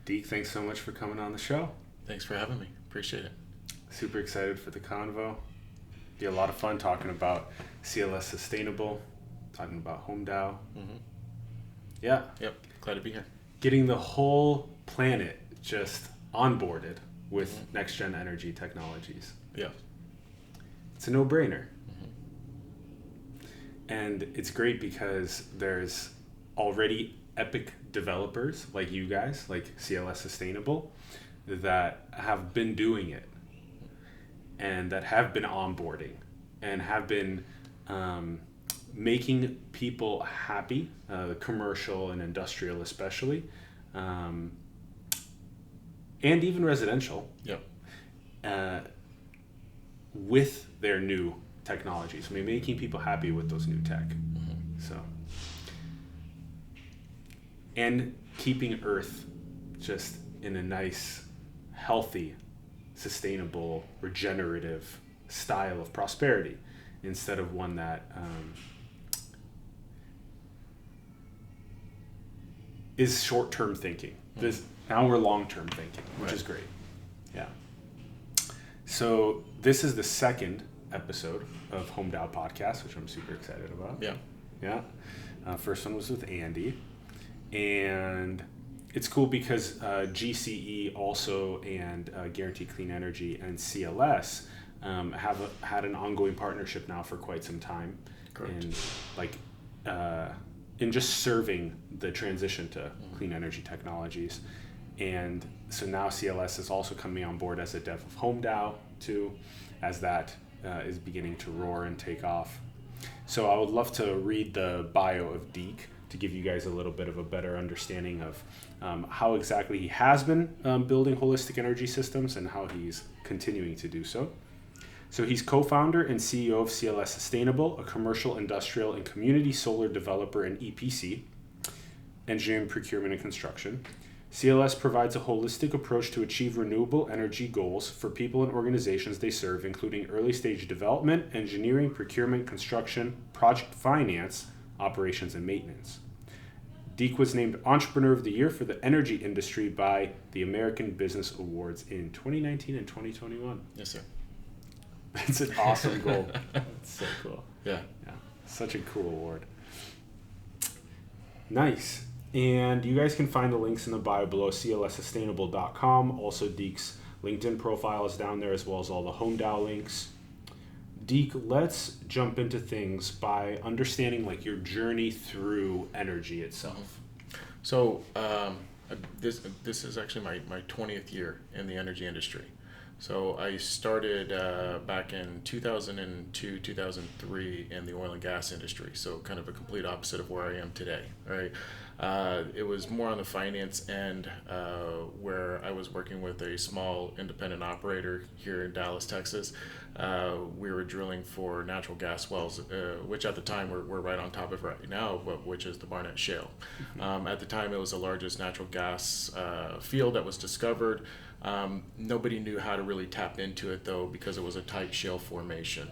Deke, thanks so much for coming on the show. Thanks for having me. Appreciate it. Super excited for the convo. Be a lot of fun talking about CLS Sustainable, talking about Home DAO. Mm-hmm. Yeah. Yep. Glad to be here. Getting the whole planet just onboarded with next-gen energy technologies. Yeah. It's a no-brainer. Mm-hmm. And it's great because there's already epic developers like you guys, like CLS Sustainable, that have been doing it and that have been onboarding and have been making people happy, commercial and industrial especially, and even residential. Yep. With their new technologies. I mean, making people happy with those new tech. Mm-hmm. So, and keeping Earth just in a nice, healthy, sustainable, regenerative style of prosperity instead of one that is short-term thinking. This now we're long-term thinking, which is great. Yeah. So this is the second episode of Home DAO Podcast, which I'm super excited about. Yeah. Yeah. First one was with Andy. And it's cool because GCE also and Guaranteed Clean Energy and CLS have had an ongoing partnership now for quite some time. Correct. And in just serving the transition to clean energy technologies. And so now CLS is also coming on board as a dev of Home DAO too, as that is beginning to roar and take off. So I would love to read the bio of Deke to give you guys a little bit of a better understanding of how exactly he has been building holistic energy systems and how he's continuing to do so. So he's co-founder and CEO of CLS Sustainable, a commercial, industrial, and community solar developer and EPC, engineering, procurement, and construction. CLS provides a holistic approach to achieve renewable energy goals for people and organizations they serve, including early-stage development, engineering, procurement, construction, project finance, operations, and maintenance. Deke was named Entrepreneur of the Year for the energy industry by the American Business Awards in 2019 and 2021. Yes, sir. It's an awesome goal. It's so cool. Yeah. Yeah. Such a cool award. Nice. And you guys can find the links in the bio below, clssustainable.com. Also, Deke's LinkedIn profile is down there, as well as all the Home DAO links. Deke, let's jump into things by understanding like your journey through energy itself. So this is actually my 20th year in the energy industry. So I started back in 2002, 2003 in the oil and gas industry. So kind of a complete opposite of where I am today, right? It was more on the finance end where I was working with a small independent operator here in Dallas, Texas. We were drilling for natural gas wells, which at the time we're right on top of right now, which is the Barnett Shale. At the time, it was the largest natural gas field that was discovered. Nobody knew how to really tap into it though, because it was a tight shale formation.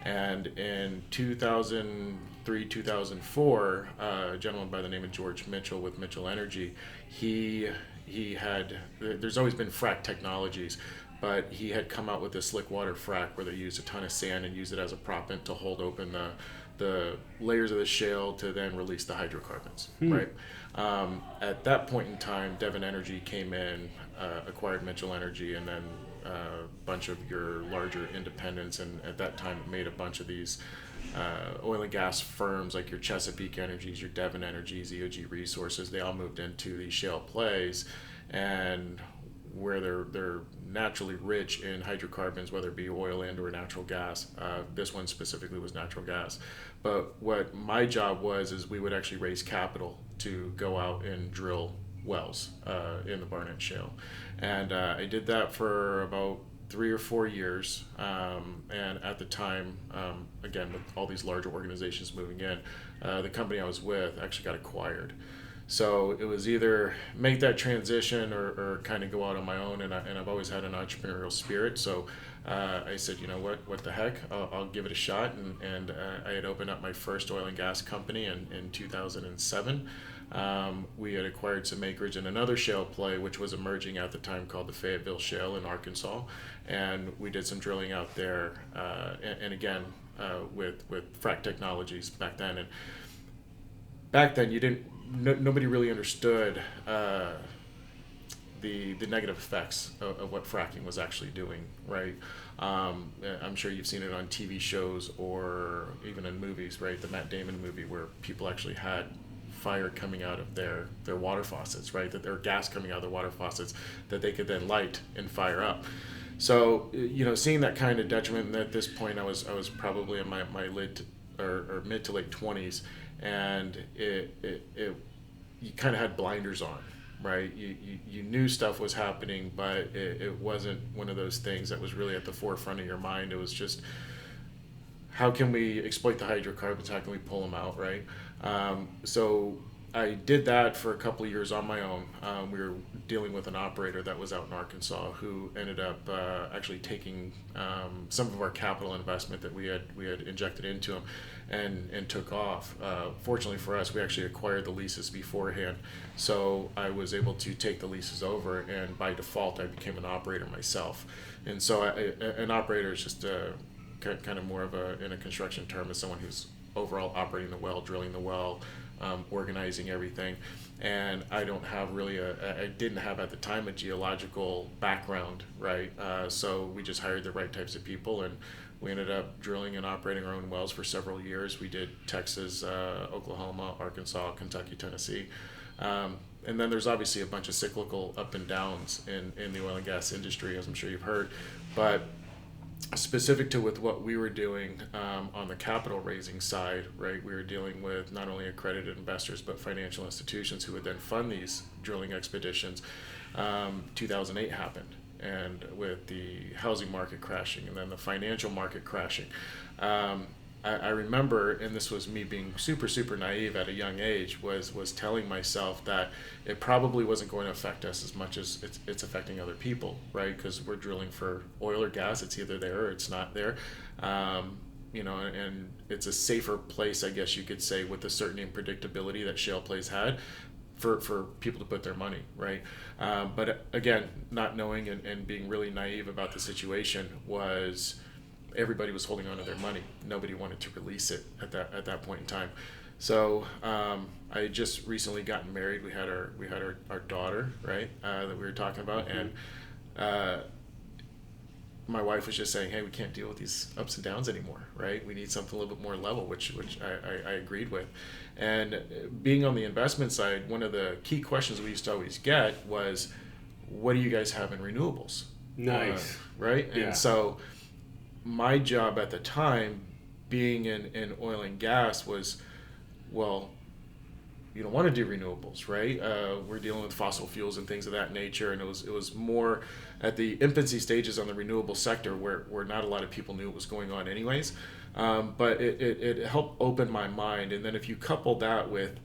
And in 2003, 2004, a gentleman by the name of George Mitchell with Mitchell Energy, he had, there's always been frac technologies, but he had come out with this slick water frac where they used a ton of sand and used it as a proppant to hold open the layers of the shale to then release the hydrocarbons, right? At that point in time, Devon Energy came in, acquired Mitchell Energy, and then a bunch of your larger independents, and at that time it made a bunch of these oil and gas firms like your Chesapeake Energies, your Devon Energies, EOG Resources. They all moved into these shale plays, and where they're naturally rich in hydrocarbons, whether it be oil and or natural gas. This one specifically was natural gas. But what my job was is we would actually raise capital to go out and drill wells in the Barnett Shale. And I did that for about 3 or 4 years. And at the time, again, with all these larger organizations moving in, the company I was with actually got acquired. So it was either make that transition or kind of go out on my own, and I've always had an entrepreneurial spirit. So I said, you know what the heck, I'll give it a shot. And I had opened up my first oil and gas company in 2007. We had acquired some acreage in another shale play, which was emerging at the time, called the Fayetteville Shale in Arkansas, and we did some drilling out there, and again with frac technologies back then. And back then, nobody really understood the negative effects of what fracking was actually doing, right? I'm sure you've seen it on TV shows or even in movies, right? The Matt Damon movie, where people actually had fire coming out of their water faucets, right? That there were gas coming out of their water faucets that they could then light and fire up. So, seeing that kind of detriment, and at this point I was probably in my late or mid to late 20s, and you kind of had blinders on, right? You knew stuff was happening, but it wasn't one of those things that was really at the forefront of your mind. It was just, how can we exploit the hydrocarbons? How can we pull them out, right? So I did that for a couple of years on my own. We were dealing with an operator that was out in Arkansas who ended up actually taking some of our capital investment that we had injected into him and took off. Fortunately for us, we actually acquired the leases beforehand, so I was able to take the leases over, and by default I became an operator myself. And so an operator is just kind of more of in a construction term, is someone who's overall operating the well, drilling the well, organizing everything. And I didn't have at the time a geological background, right? So we just hired the right types of people, and we ended up drilling and operating our own wells for several years. We did Texas, Oklahoma, Arkansas, Kentucky, Tennessee. And then there's obviously a bunch of cyclical up and downs in the oil and gas industry, as I'm sure you've heard. But specific to with what we were doing on the capital raising side, right, we were dealing with not only accredited investors but financial institutions who would then fund these drilling expeditions. 2008 happened, and with the housing market crashing and then the financial market crashing, I remember, and this was me being super naive at a young age, was telling myself that it probably wasn't going to affect us as much as it's affecting other people, right? Because we're drilling for oil or gas. It's either there or it's not there. And it's a safer place, I guess you could say, with the certainty and predictability that shale plays had for people to put their money, right? But again, not knowing and being really naive about the situation, was everybody was holding on to their money. Nobody wanted to release it at that point in time. So I had just recently gotten married. We had our daughter, right, that we were talking about, and my wife was just saying, hey, we can't deal with these ups and downs anymore, right? We need something a little bit more level, which I agreed with. And being on the investment side, one of the key questions we used to always get was, what do you guys have in renewables? Nice. Right? Yeah. And so my job at the time, being in oil and gas, was, well, you don't want to do renewables, right? We're dealing with fossil fuels and things of that nature, and it was more at the infancy stages on the renewable sector where not a lot of people knew what was going on anyways. But it helped open my mind. And then if you couple that with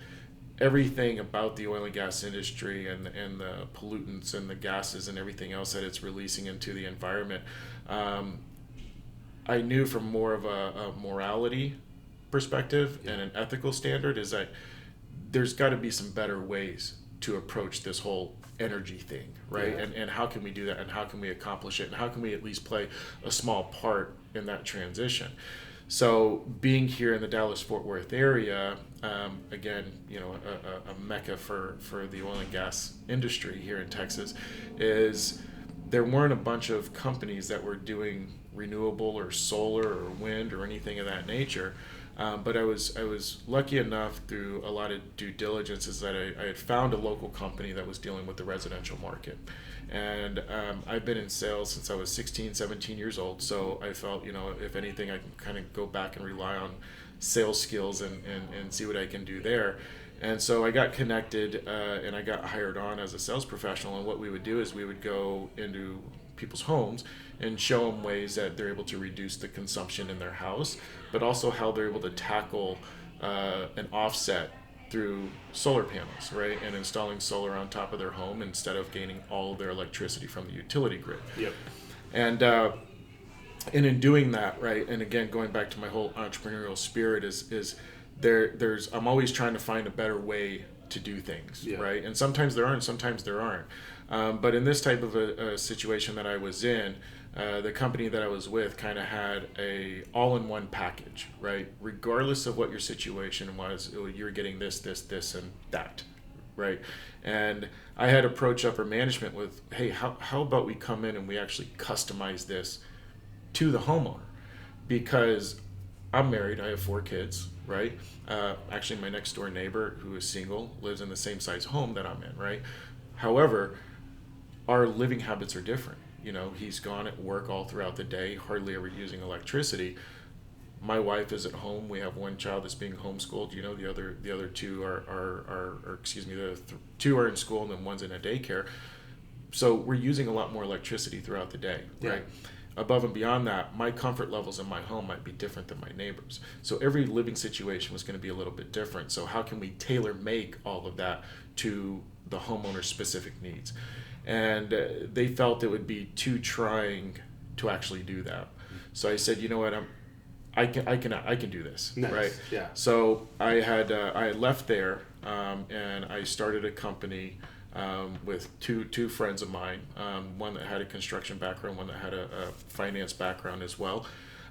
everything about the oil and gas industry and the pollutants and the gases and everything else that it's releasing into the environment, I knew from more of a morality perspective and an ethical standard is that there's got to be some better ways to approach this whole energy thing, right? Yeah. And how can we do that, and how can we accomplish it, and how can we at least play a small part in that transition? So being here in the Dallas-Fort Worth area, again, a mecca for the oil and gas industry here in Texas, is there weren't a bunch of companies that were doing renewable or solar or wind or anything of that nature. But I was lucky enough through a lot of due diligence is that I had found a local company that was dealing with the residential market. And I've been in sales since I was 16, 17 years old. So I felt, if anything, I can kind of go back and rely on sales skills and see what I can do there. And so I got connected and I got hired on as a sales professional. And what we would do is we would go into people's homes and show them ways that they're able to reduce the consumption in their house, but also how they're able to tackle an offset through solar panels, right? And installing solar on top of their home instead of gaining all of their electricity from the utility grid. Yep. And in doing that, right, and again, going back to my whole entrepreneurial spirit is I'm always trying to find a better way to do things, Yeah. right? And sometimes there aren't, sometimes there aren't. But in this type of a situation that I was in, the company that I was with kind of had a all-in-one package, right? Regardless of what your situation was, you're getting this, and that, right? And I had approached upper management with, hey, how about we come in and we actually customize this to the homeowner? Because I'm married, I have 4 kids, right? Actually, my next door neighbor, who is single, lives in the same size home that I'm in, right? However, our living habits are different. You know, he's gone at work all throughout the day, hardly ever using electricity. My wife is at home. We have one child that's being homeschooled. You know, the other 2 are excuse me, the 2 are in school and then one's in a daycare. So we're using a lot more electricity throughout the day, right? Above and beyond that, my comfort levels in my home might be different than my neighbors. So every living situation was going to be a little bit different. So how can we tailor make all of that to the homeowner's specific needs? And they felt it would be too trying to actually do that. So I said, you know what, I can do this, nice. Right? Yeah. So I had left there, and I started a company with two friends of mine, one that had a construction background, one that had a finance background as well.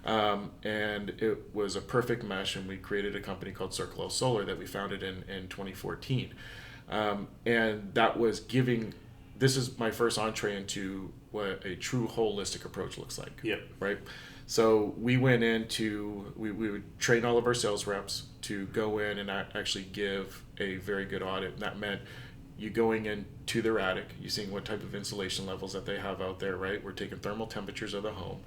And it was a perfect mesh, and we created a company called CLS Solar that we founded in 2014. And that was this is my first entree into what a true holistic approach looks like. Yep. Right? So we went into, we would train all of our sales reps to go in and actually give a very good audit. And that meant you going into their attic, you seeing what type of insulation levels that they have out there, right? We're taking thermal temperatures of the home.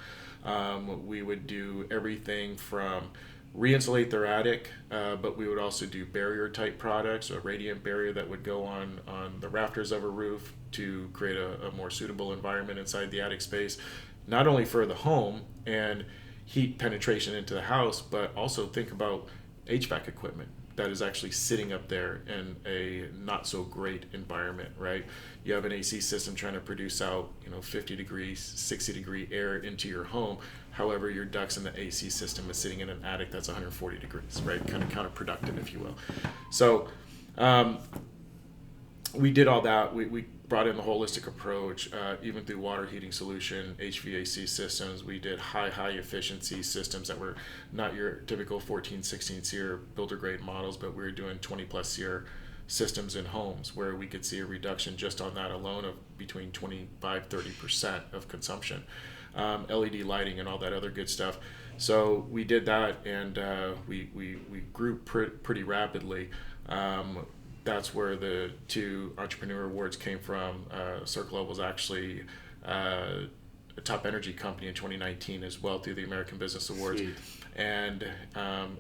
We would do everything from re-insulate their attic, but we would also do barrier type products, a radiant barrier that would go on the rafters of a roof to create a more suitable environment inside the attic space, not only for the home and heat penetration into the house, but also think about HVAC equipment that is actually sitting up there in a not so great environment, right? You have an AC system trying to produce out, 50 degrees, 60 degree air into your home. However, your ducts in the AC system is sitting in an attic that's 140 degrees, right? Kind of counterproductive, if you will. So we did all that. We brought in the holistic approach, even through water heating solution, HVAC systems. We did high efficiency systems that were not your typical 14, 16 SEER builder grade models, but we were doing 20 plus SEER systems in homes where we could see a reduction just on that alone of between 25-30% of consumption. LED lighting and all that other good stuff. So we did that, and we grew pretty rapidly. That's where the 2 entrepreneur awards came from. CLS was actually a top energy company in 2019 as well through the American Business Awards. Sweet. And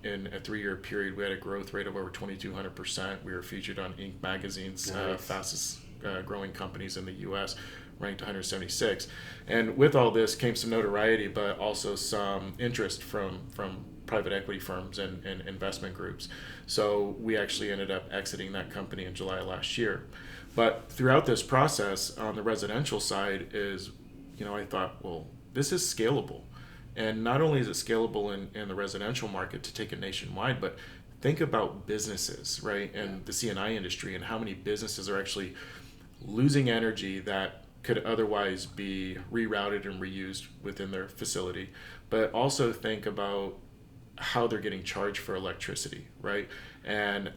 in a 3-year period, we had a growth rate of over 2,200%. We were featured on Inc. magazine's Nice. fastest growing companies in the U.S., ranked 176. And with all this came some notoriety, but also some interest from private equity firms and investment groups. So we actually ended up exiting that company in July of last year. But throughout this process on the residential side is, I thought, well, this is scalable. And not only is it scalable in the residential market to take it nationwide, but think about businesses, right? And the CNI industry and how many businesses are actually losing energy that could otherwise be rerouted and reused within their facility. But also think about how they're getting charged for electricity, right? And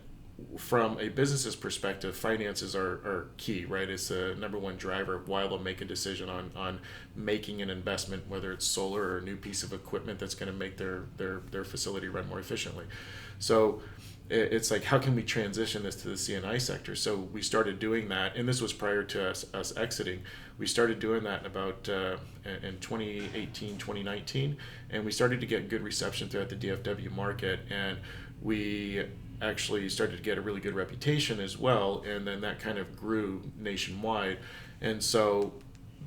from a business's perspective, finances are key, right? It's the number one driver of why they'll make a decision on making an investment, whether it's solar or a new piece of equipment that's going to make their facility run more efficiently. So it's like, how can we transition this to the CNI sector? So we started doing that, and this was prior to us exiting. We started doing that in 2018, 2019, and we started to get good reception throughout the DFW market, and we actually started to get a really good reputation as well, and then that kind of grew nationwide. And so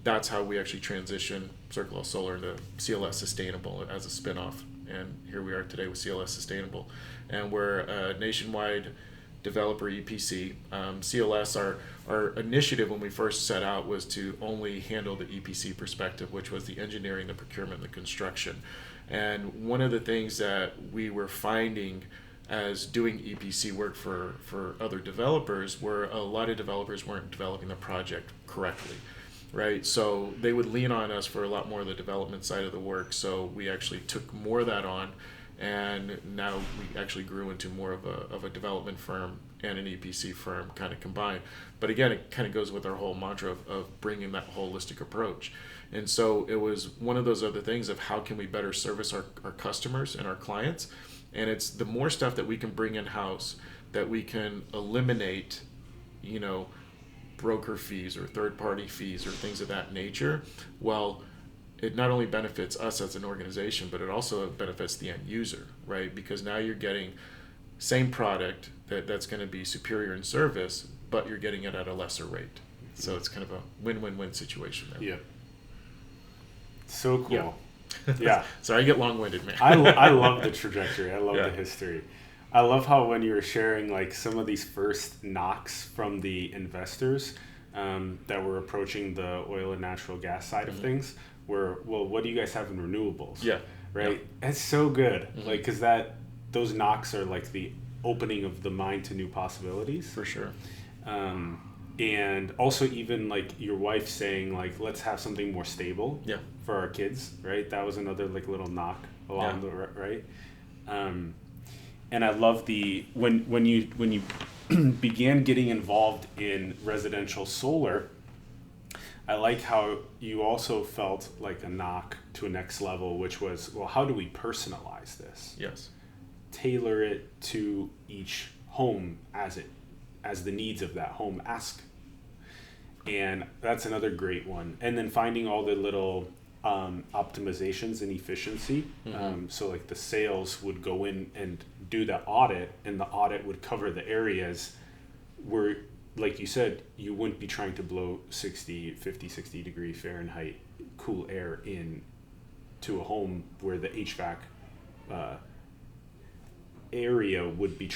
that's how we actually transitioned CLS Solar into CLS Sustainable as a spinoff. And here we are today with CLS Sustainable. And we're a nationwide developer EPC. CLS, our initiative when we first set out was to only handle the EPC perspective, which was the engineering, the procurement, the construction. And one of the things that we were finding as doing EPC work for other developers, where a lot of developers weren't developing the project correctly, right? So they would lean on us for a lot more of the development side of the work. So we actually took more of that on, and now we actually grew into more of a development firm and an EPC firm kind of combined. But again, it kind of goes with our whole mantra of bringing that holistic approach. And so it was one of those other things of how can we better service our customers and our clients. And it's the more stuff that we can bring in-house, that we can eliminate, broker fees or third-party fees or things of that nature. Well, it not only benefits us as an organization, but it also benefits the end user, right? Because now you're getting same product that's going to be superior in service, but you're getting it at a lesser rate. So it's kind of a win-win-win situation there. Yeah. So cool. Yeah. Yeah. Sorry, I get long-winded, man. I love the trajectory. I love Yeah. the history. I love how when you were sharing like some of these first knocks from the investors that were approaching the oil and natural gas side of things were, well, what do you guys have in renewables? Yeah. Right? Yeah. That's so good. Like, because those knocks are like the opening of the mind to new possibilities. For sure. And also even like your wife saying like, let's have something more stable for our kids, right? That was another like little knock along the right. And I love when you began getting involved in residential solar, I like how you also felt like a knock to a next level, which was, well, how do we personalize this? Yes. Tailor it to each home as the needs of that home ask. And that's another great one. And then finding all the little optimizations and efficiency. So like the sales would go in and do the audit, and the audit would cover the areas where, like you said, you wouldn't be trying to blow 60 degree Fahrenheit cool air in to a home where the HVAC area would be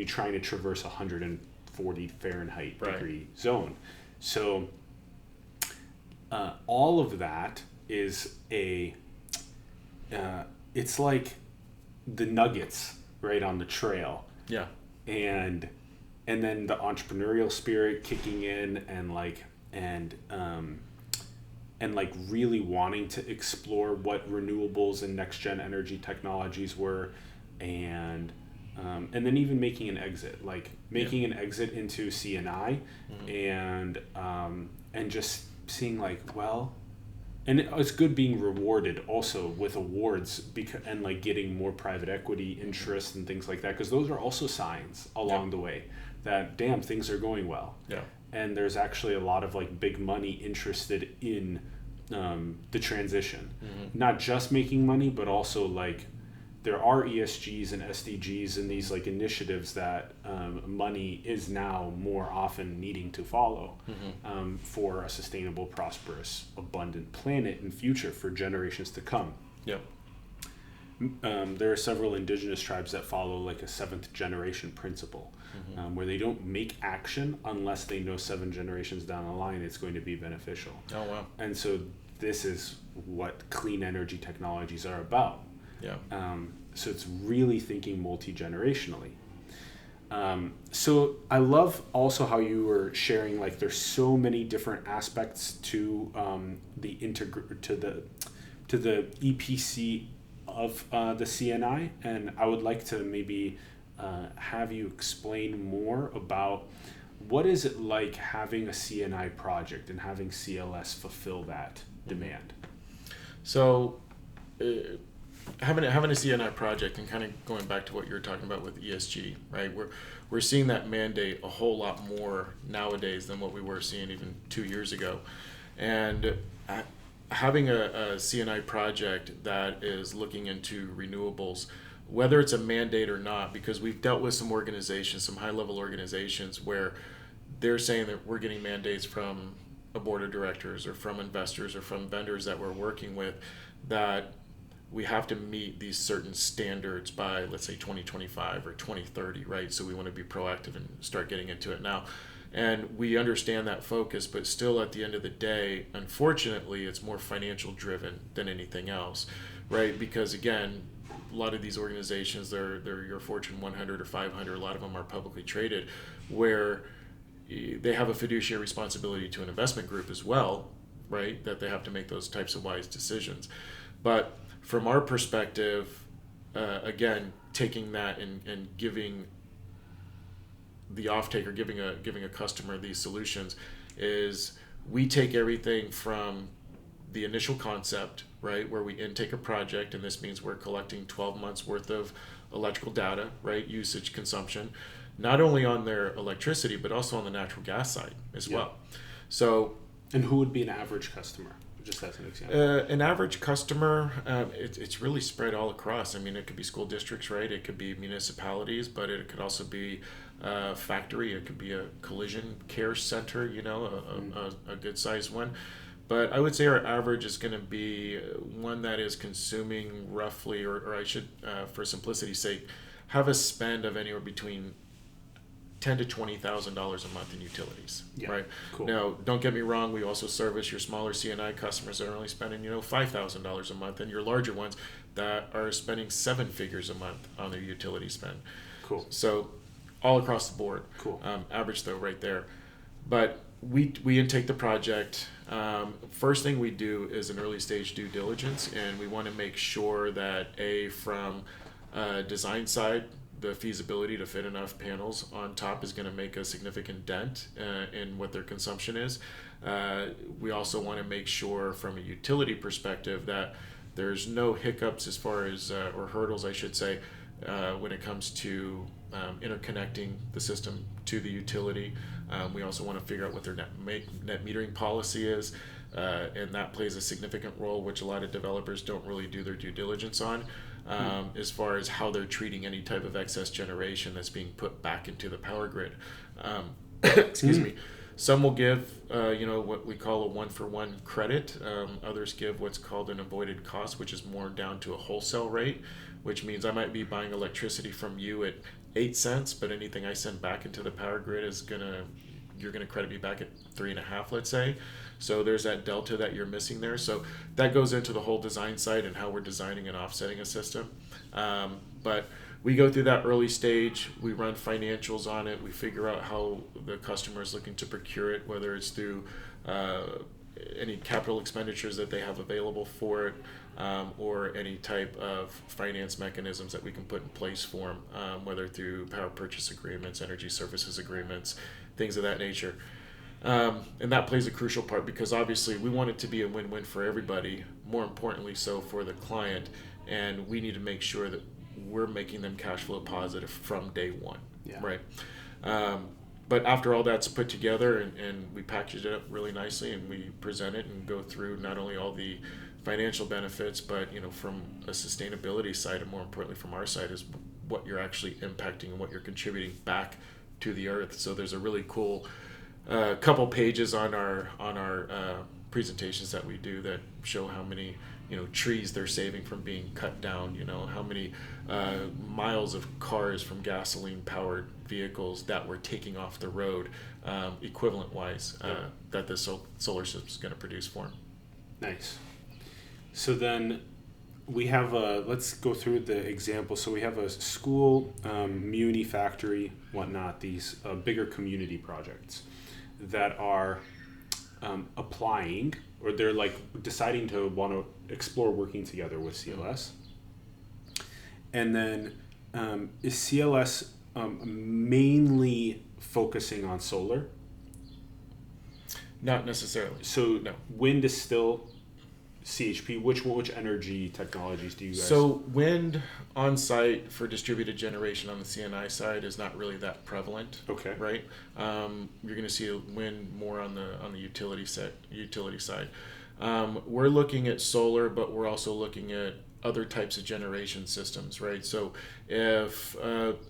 trying to traverse 140 Fahrenheit degree zone. So all of that is it's like the nuggets right on the trail. Yeah. And then the entrepreneurial spirit kicking in and really wanting to explore what renewables and next gen energy technologies were, and then even making an exit an exit into CNI, and just seeing like, well, and it's good being rewarded also with awards and like getting more private equity interest and things like that, because those are also signs along the way that damn, things are going well. Yeah. And there's actually a lot of like big money interested in the transition, not just making money, but also like there are ESGs and SDGs and these like initiatives that money is now more often needing to follow for a sustainable, prosperous, abundant planet and future for generations to come. Yep. There are several indigenous tribes that follow like a 7th generation principle, where they don't make action unless they know 7 generations down the line it's going to be beneficial. Oh, wow. And so this is what clean energy technologies are about. Yeah. So it's really thinking multi-generationally. So I love also how you were sharing like there's so many different aspects to the EPC of the CNI, and I would like to maybe have you explain more about what is it like having a CNI project and having CLS fulfill that demand. So having a CNI project, and kind of going back to what you were talking about with ESG, right? We're seeing that mandate a whole lot more nowadays than what we were seeing even 2 years ago. And having a CNI project that is looking into renewables, whether it's a mandate or not, because we've dealt with some organizations, some high-level organizations, where they're saying that we're getting mandates from a board of directors or from investors or from vendors that we're working with, that we have to meet these certain standards by, let's say, 2025 or 2030, right? So we want to be proactive and start getting into it now. And we understand that focus, but still at the end of the day, unfortunately, it's more financial driven than anything else, right? Because again, a lot of these organizations, they're your Fortune 100 or 500. A lot of them are publicly traded, where they have a fiduciary responsibility to an investment group as well, right? That they have to make those types of wise decisions. But from our perspective, again, taking that and giving the off-taker, giving a customer these solutions, is we take everything from the initial concept, right, where we intake a project, and this means we're collecting 12 months worth of electrical data, right, usage, consumption, not only on their electricity, but also on the natural gas side as well. So, and who would be an average customer? Just as an example. An average customer, it's really spread all across. I mean, it could be school districts, right? It could be municipalities, but it could also be a factory. It could be a collision care center, a good sized one. But I would say our average is going to be one that is consuming roughly, or I should, for simplicity's sake, have a spend of anywhere between $10,000 to $20,000 a month in utilities, right? Cool. Now, don't get me wrong. We also service your smaller CNI customers that are only spending, $5,000 a month, and your larger ones that are spending 7 figures a month on their utility spend. Cool. So, all across the board. Cool. Average though, right there. But we intake the project. First thing we do is an early stage due diligence, and we want to make sure that from design side, the feasibility to fit enough panels on top is going to make a significant dent in what their consumption is. We also want to make sure from a utility perspective that there's no hiccups as far as, or hurdles I should say, when it comes to interconnecting the system to the utility. We also want to figure out what their net metering policy is, and that plays a significant role, which a lot of developers don't really do their due diligence on. As far as how they're treating any type of excess generation that's being put back into the power grid. Excuse me. Some will give, what we call a 1-for-1 credit. Others give what's called an avoided cost, which is more down to a wholesale rate, which means I might be buying electricity from you at 8 cents, but anything I send back into the power grid you're gonna credit me back at 3.5, let's say. So there's that delta that you're missing there. So that goes into the whole design side and how we're designing and offsetting a system. But we go through that early stage. We run financials on it. We figure out how the customer is looking to procure it, whether it's through any capital expenditures that they have available for it, or any type of finance mechanisms that we can put in place for them, whether through power purchase agreements, energy services agreements, things of that nature. And that plays a crucial part because obviously we want it to be a win-win for everybody, more importantly so for the client, and we need to make sure that we're making them cash flow positive from day one, right? But after all that's put together and we package it up really nicely and we present it and go through not only all the financial benefits, but from a sustainability side and more importantly from our side is what you're actually impacting and what you're contributing back to the earth. So there's a really cool couple pages on our presentations that we do that show how many trees they're saving from being cut down, how many miles of cars from gasoline powered vehicles that we're taking off the road, equivalent wise, that this solar system is going to produce for them. Nice. So then we have let's go through the example. So we have a school, muni factory, whatnot, these bigger community projects that are applying, or they're like deciding to want to explore working together with CLS. And then is CLS mainly focusing on solar? Not necessarily. So no. Wind is still CHP. Which energy technologies do you guys? So wind on site for distributed generation on the CNI side is not really that prevalent. Okay. Right. You're going to see wind more on the utility side. We're looking at solar, but we're also looking at other types of generation systems. Right. So if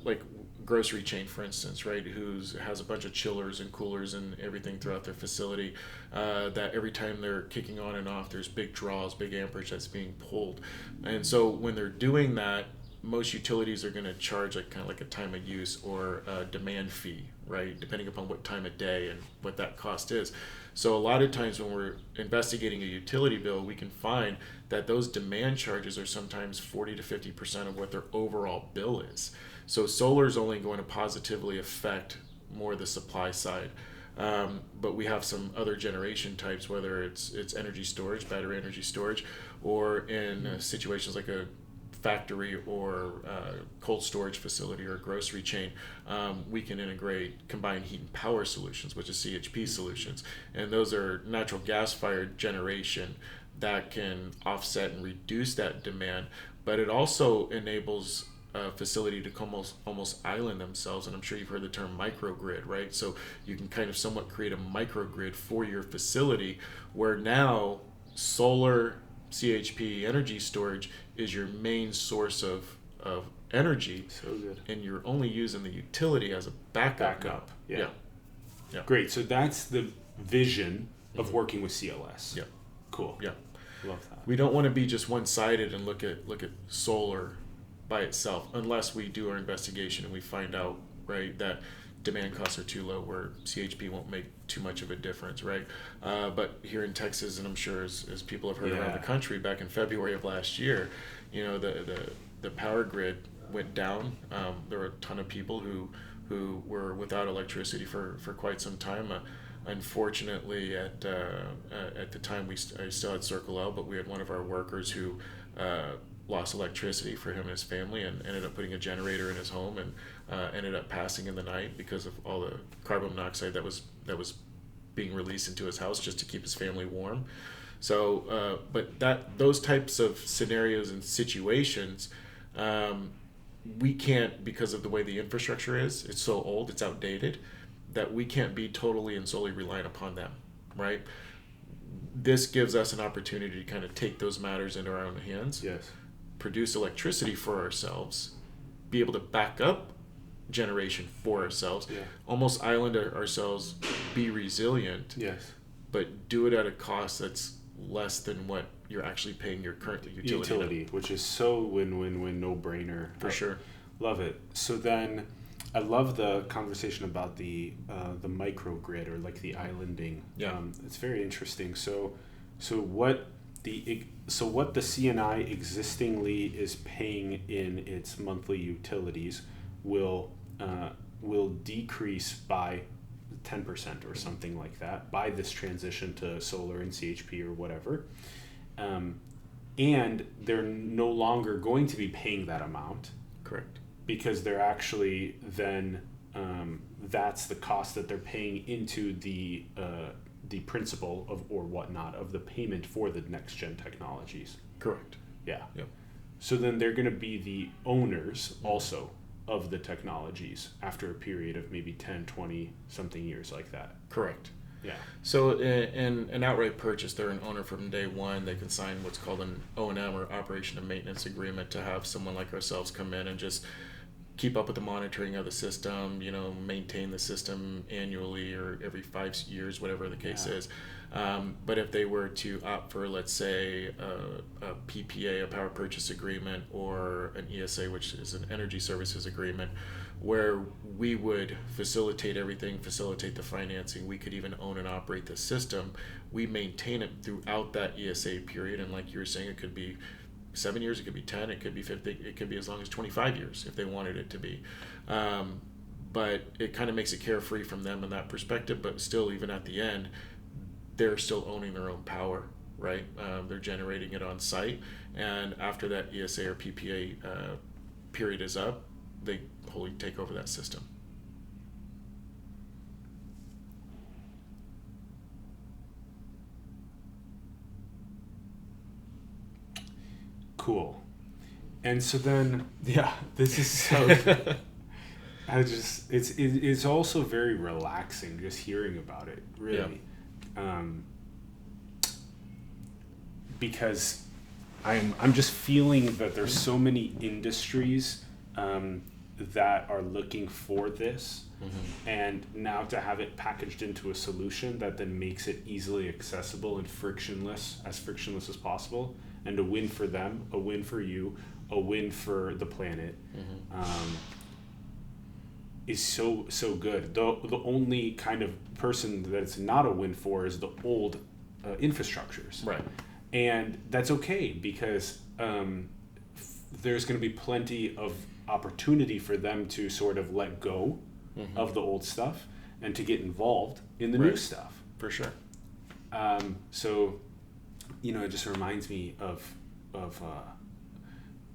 like grocery chain, for instance, right, has a bunch of chillers and coolers and everything throughout their facility, that every time they're kicking on and off, there's big draws, big amperage that's being pulled. And so when they're doing that, most utilities are going to charge like kind of like a time of use or a demand fee, right? Depending upon what time of day and what that cost is. So a lot of times when we're investigating a utility bill, we can find that those demand charges are sometimes 40 to 50% of what their overall bill is. So solar is only going to positively affect more the supply side. But we have some other generation types, whether it's energy storage, battery energy storage, or in situations like a factory or cold storage facility or grocery chain, we can integrate combined heat and power solutions, which is CHP solutions. And those are natural gas fired generation that can offset and reduce that demand, but it also enables a facility to almost island themselves. And I'm sure you've heard the term microgrid, right? So you can kind of somewhat create a microgrid for your facility where now solar CHP energy storage is your main source of energy. So good. And you're only using the utility as a backup. Yeah. Great. So that's the vision of working with CLS. Yeah. Cool. Yeah. Love that. We don't want to be just one-sided and look at solar by itself, unless we do our investigation and we find out, right, that demand costs are too low where CHP won't make too much of a difference, right? But here in Texas, and I'm sure as people have heard around the country, back in February of last year, you know, the power grid went down. There were a ton of people who were without electricity for quite some time. Unfortunately, at the time, I still had Circle L, but we had one of our workers who lost electricity for him and his family, and ended up putting a generator in his home, and ended up passing in the night because of all the carbon monoxide that was being released into his house just to keep his family warm. So, but those types of scenarios and situations, we can't, because of the way the infrastructure is, it's so old, it's outdated, that we can't be totally and solely reliant upon them, right? This gives us an opportunity to kind of take those matters into our own hands. Yes. Produce electricity for ourselves, be able to back up generation for ourselves, almost island ourselves, be resilient, but do it at a cost that's less than what you're actually paying your current utility, which is so win-win-win, no-brainer. For sure. Love it. So then I love the conversation about the microgrid, or like the islanding. It's very interesting. So what the CNI existingly is paying in its monthly utilities will decrease by 10% or something like that by this transition to solar and CHP or whatever, and they're no longer going to be paying that amount. Correct. Because they're actually then that's the cost that they're paying into the principal of or whatnot of the payment for the next gen technologies. Correct. Yeah. Yep. So then they're going to be the owners also of the technologies after a period of maybe 10, 20 something years like that. Correct. Yeah. So in an outright purchase, they're an owner from day one. They can sign what's called an O&M, or operation and maintenance agreement, to have someone like ourselves come in and just keep up with the monitoring of the system, maintain the system annually or every 5 years, whatever the case is. But if they were to opt for, let's say, a PPA, a power purchase agreement, or an ESA, which is an energy services agreement, where we would facilitate everything, facilitate the financing, we could even own and operate the system, we maintain it throughout that ESA period. And like you were saying, it could be 7 years, it could be 10, it could be 50, it could be as long as 25 years if they wanted it to be. But it kind of makes it carefree from them in that perspective, but still, even at the end, they're still owning their own power, right? They're generating it on site, and after that ESA or PPA period is up, they wholly take over that system. Cool. And so then, this is so good. It's also very relaxing just hearing about it, really. Because I'm just feeling that there's so many industries that are looking for this, and now to have it packaged into a solution that then makes it easily accessible and frictionless as possible, and a win for them, a win for you, a win for the planet, is so good. The only kind of person that it's not a win for is the old infrastructures. Right. And that's okay, because there's going to be plenty of opportunity for them to sort of let go of the old stuff and to get involved in the new stuff. For sure. So, it just reminds me of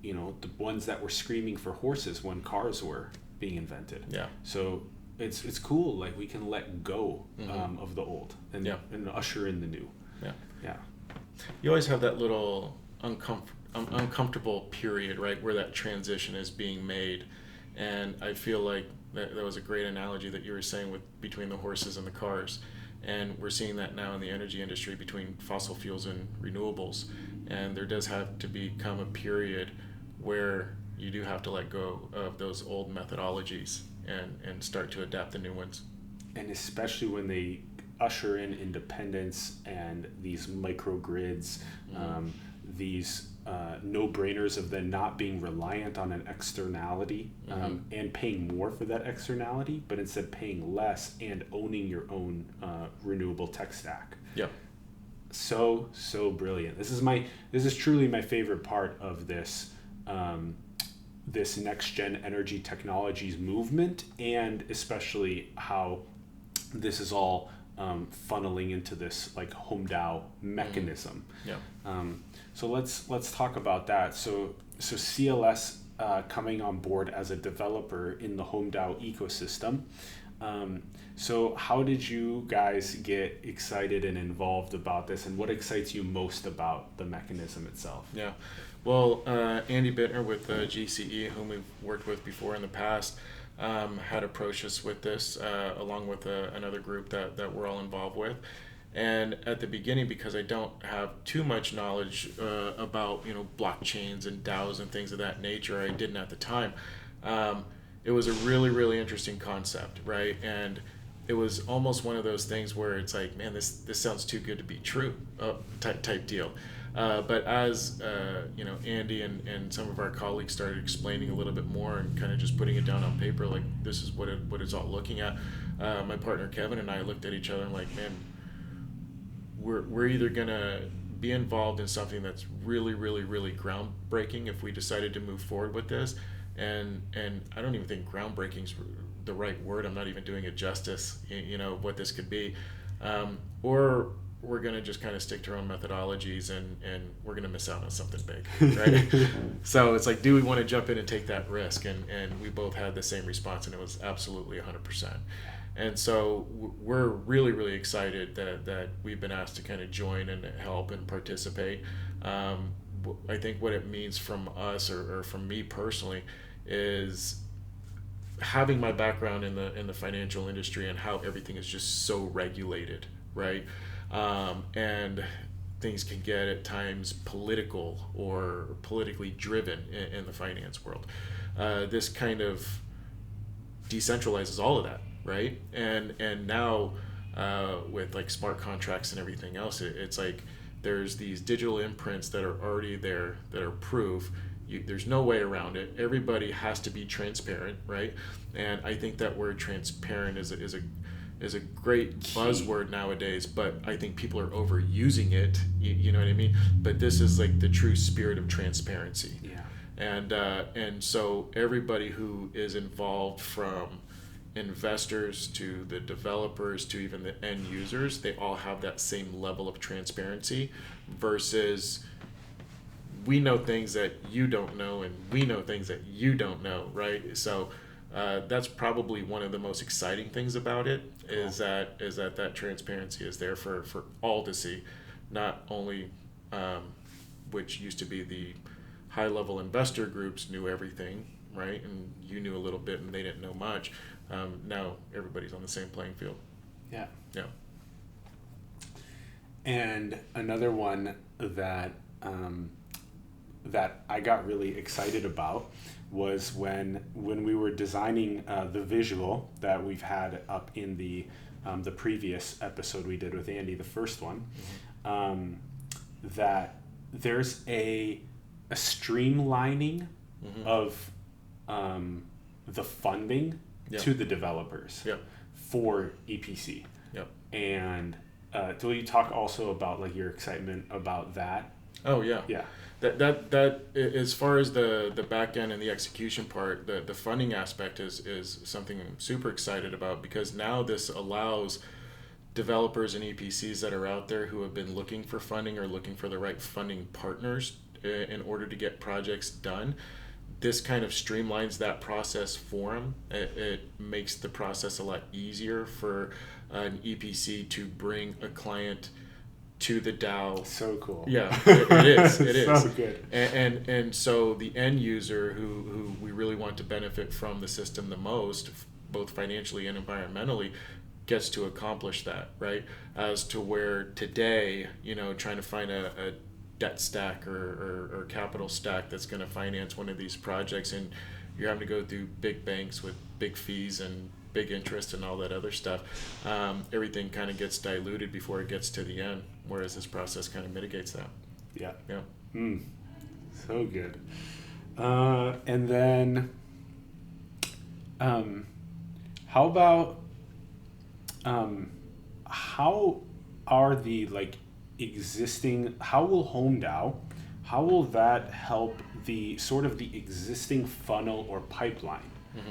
the ones that were screaming for horses when cars were being invented. Yeah. So it's cool. Like, we can let go of the old and usher in the new. Yeah. Yeah. You always have that little uncomfortable period, right, where that transition is being made. And I feel like that was a great analogy that you were saying between the horses and the cars. And we're seeing that now in the energy industry between fossil fuels and renewables. And there does have to become a period where you do have to let go of those old methodologies and start to adapt the new ones. And especially when they usher in independence and these microgrids, these no-brainers of then not being reliant on an externality and paying more for that externality, but instead paying less and owning your own renewable tech stack. Yeah. So brilliant. This is truly my favorite part of this this next gen energy technologies movement, and especially how this is all funneling into this like home DAO mechanism. So let's talk about that. So CLS coming on board as a developer in the home DAO ecosystem. So how did you guys get excited and involved about this, and what excites you most about the mechanism itself? Yeah. Well, Andy Bittner with GCE, whom we've worked with before in the past, had approached us with this along with another group that we're all involved with. And at the beginning, because I don't have too much knowledge about blockchains and DAOs and things of that nature, I didn't at the time. It was a really, really interesting concept, right? And it was almost one of those things where it's like, man, this sounds too good to be true, type deal. But as Andy and some of our colleagues started explaining a little bit more and kind of just putting it down on paper, like this is what it's all looking at. My partner Kevin and I looked at each other and like, man, we're either gonna be involved in something that's really, really, really groundbreaking if we decided to move forward with this, and I don't even think groundbreaking is the right word. I'm not even doing it justice, what this could be, or we're going to just kind of stick to our own methodologies and we're going to miss out on something big, right? So it's like, do we want to jump in and take that risk? And we both had the same response, and it was absolutely 100%. And so we're really, really excited that we've been asked to kind of join and help and participate. I think what it means from us or from me personally is having my background in the financial industry and how everything is just so regulated, right? And things can get at times political or politically driven in the finance world. This kind of decentralizes all of that, right? And now with like smart contracts and everything else, it's like there's these digital imprints that are already there that are proof. There's no way around it. Everybody has to be transparent, right? And I think that word transparent is a great buzzword nowadays, but I think people are overusing it. You know what I mean? But this is like the true spirit of transparency. Yeah. And so everybody who is involved, from investors to the developers to even the end users, they all have that same level of transparency versus we know things that you don't know and we know things that you don't know, right? So that's probably one of the most exciting things about it, is that transparency is there for all to see, not only which used to be the high level investor groups knew everything, right? And you knew a little bit and they didn't know much. Now everybody's on the same playing field. Yeah. Yeah. And another one that that I got really excited about was when we were designing the visual that we've had up in the previous episode we did with Andy, the first one, that there's a a streamlining of the funding to the developers for EPC. And will you talk also about like your excitement about that? Oh yeah. That as far as the back end and the execution part, the funding aspect is something I'm super excited about, because now this allows developers and EPCs that are out there who have been looking for funding or looking for the right funding partners in order to get projects done. This kind of streamlines that process for them. It makes the process a lot easier for an EPC to bring a client to the DAO. So cool. Yeah, it is. It is. So good. And so the end user who we really want to benefit from the system the most, both financially and environmentally, gets to accomplish that, right? As to where today, trying to find a debt stack or capital stack that's going to finance one of these projects, and you're having to go through big banks with big fees and big interest and all that other stuff. Everything kind of gets diluted before it gets to the end, whereas this process kind of mitigates that. Yeah. So good. And then how about how are the how will Home DAO, how will that help the sort of the existing funnel or pipeline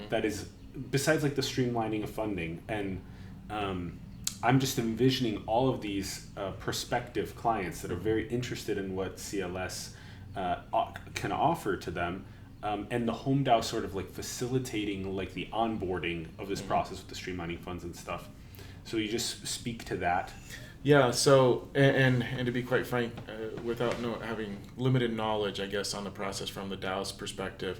that is, besides like the streamlining of funding? And I'm just envisioning all of these prospective clients that are very interested in what CLS can offer to them, and the Home DAO sort of like facilitating like the onboarding of this process with the streamlining funds and stuff. So you just speak to that. Yeah, so, and to be quite frank, without having limited knowledge, I guess, on the process from the DAO's perspective,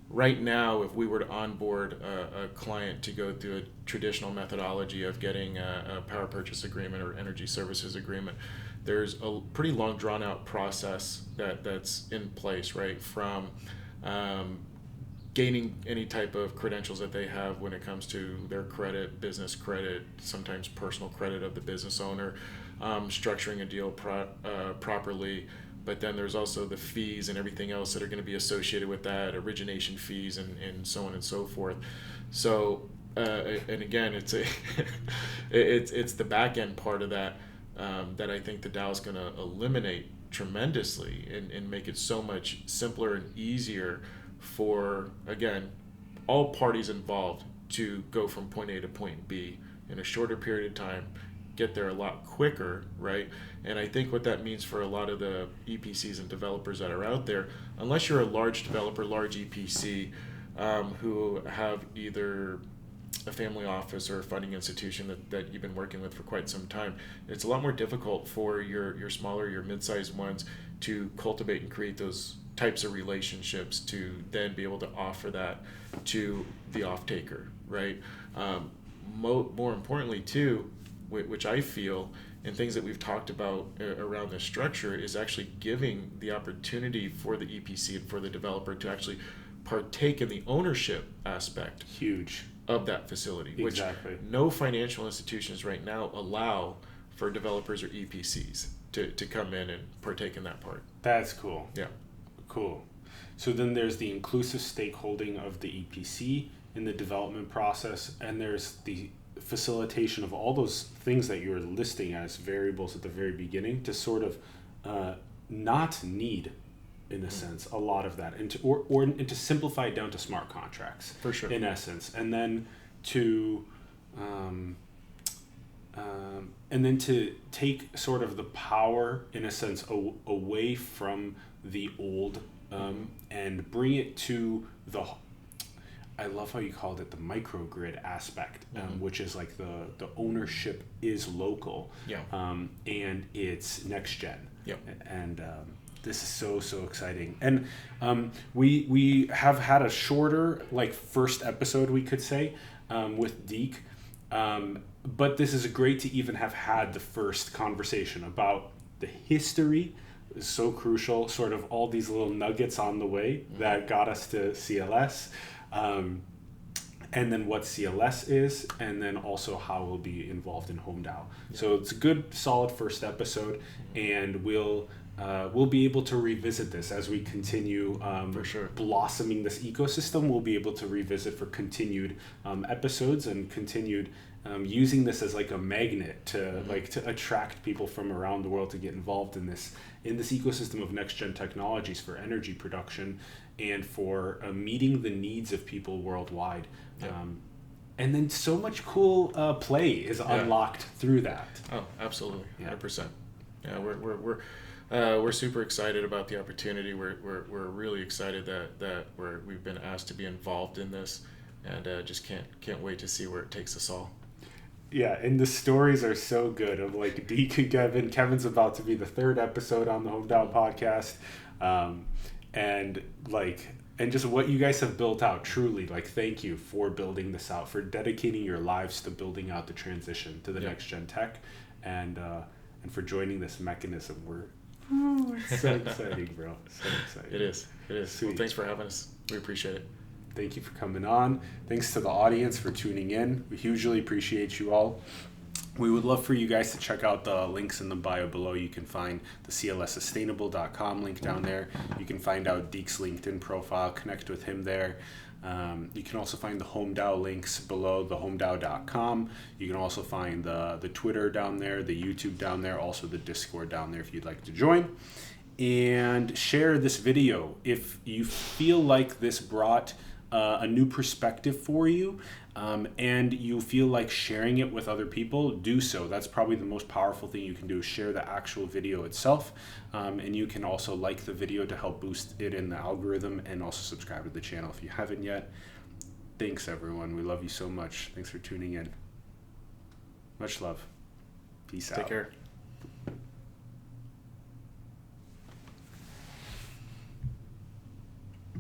right now, if we were to onboard a client to go through a traditional methodology of getting a power purchase agreement or energy services agreement, there's a pretty long drawn out process that's in place, right? From gaining any type of credentials that they have when it comes to their credit, business credit, sometimes personal credit of the business owner, structuring a deal properly. But then there's also the fees and everything else that are going to be associated with that, origination fees and so on and so forth. So, and again, it's it's the back end part of that that I think the DAO is going to eliminate tremendously and make it so much simpler and easier for, again, all parties involved to go from point A to point B in a shorter period of time, get there a lot quicker, right? And I think what that means for a lot of the EPCs and developers that are out there, unless you're a large developer, large EPC, who have either a family office or a funding institution that you've been working with for quite some time, it's a lot more difficult for your smaller, your mid-sized ones to cultivate and create those types of relationships to then be able to offer that to the off-taker, right? More importantly too, which I feel, and things that we've talked about around this structure, is actually giving the opportunity for the EPC and for the developer to actually partake in the ownership aspect of that facility, Exactly. which no financial institutions right now allow for developers or EPCs to come in and partake in that part. That's cool. Yeah. Cool. So then there's the inclusive stakeholding of the EPC in the development process, and there's the facilitation of all those things that you were listing as variables at the very beginning to sort of not need, in a sense, a lot of that, and to simplify it down to smart contracts, for sure, in essence, and then to take sort of the power, in a sense, away from the old, and bring it to I love how you called it the microgrid aspect, which is like the ownership is local, and it's next gen, and this is so exciting. And we have had a shorter first episode, we could say, with Deke, but this is great to even have had the first conversation about the history. Is so crucial, sort of all these little nuggets on the way that got us to CLS, and then what CLS is, and then also how we'll be involved in Home DAO. So it's a good solid first episode, and we'll we'll be able to revisit this as we continue For sure. blossoming this ecosystem. We'll be able to revisit for continued episodes and continued using this as like a magnet to to attract people from around the world to get involved in this ecosystem of next gen technologies for energy production and for meeting the needs of people worldwide. Yeah. And then so much cool play is unlocked through that. Oh, absolutely, 100%. Yeah, we're super excited about the opportunity. We're really excited that we've been asked to be involved in this, and just can't wait to see where it takes us all. Yeah, and the stories are so good of like Deke and Kevin. Kevin's about to be the 3rd episode on the Home DAO podcast, and just what you guys have built out. Truly, like, thank you for building this out, for dedicating your lives to building out the transition to the next gen tech, and for joining this mechanism. It's so exciting, bro. So exciting. It is. Well, thanks for having us. We appreciate it. Thank you for coming on. Thanks to the audience for tuning in. We hugely appreciate you all. We would love for you guys to check out the links in the bio below. You can find the clssustainable.com link down there. You can find out Deke's LinkedIn profile, connect with him there. You can also find the Home DAO links below, thehomedao.com. You can also find the Twitter down there, the YouTube down there, also the Discord down there if you'd like to join. And share this video if you feel like this brought a new perspective for you, and you feel like sharing it with other people. Do so. That's probably the most powerful thing you can do, is share the actual video itself, and you can also like the video to help boost it in the algorithm, and also subscribe to the channel if you haven't yet. Thanks everyone, we love you so much. Thanks for tuning in. Much love. Peace out. Take care.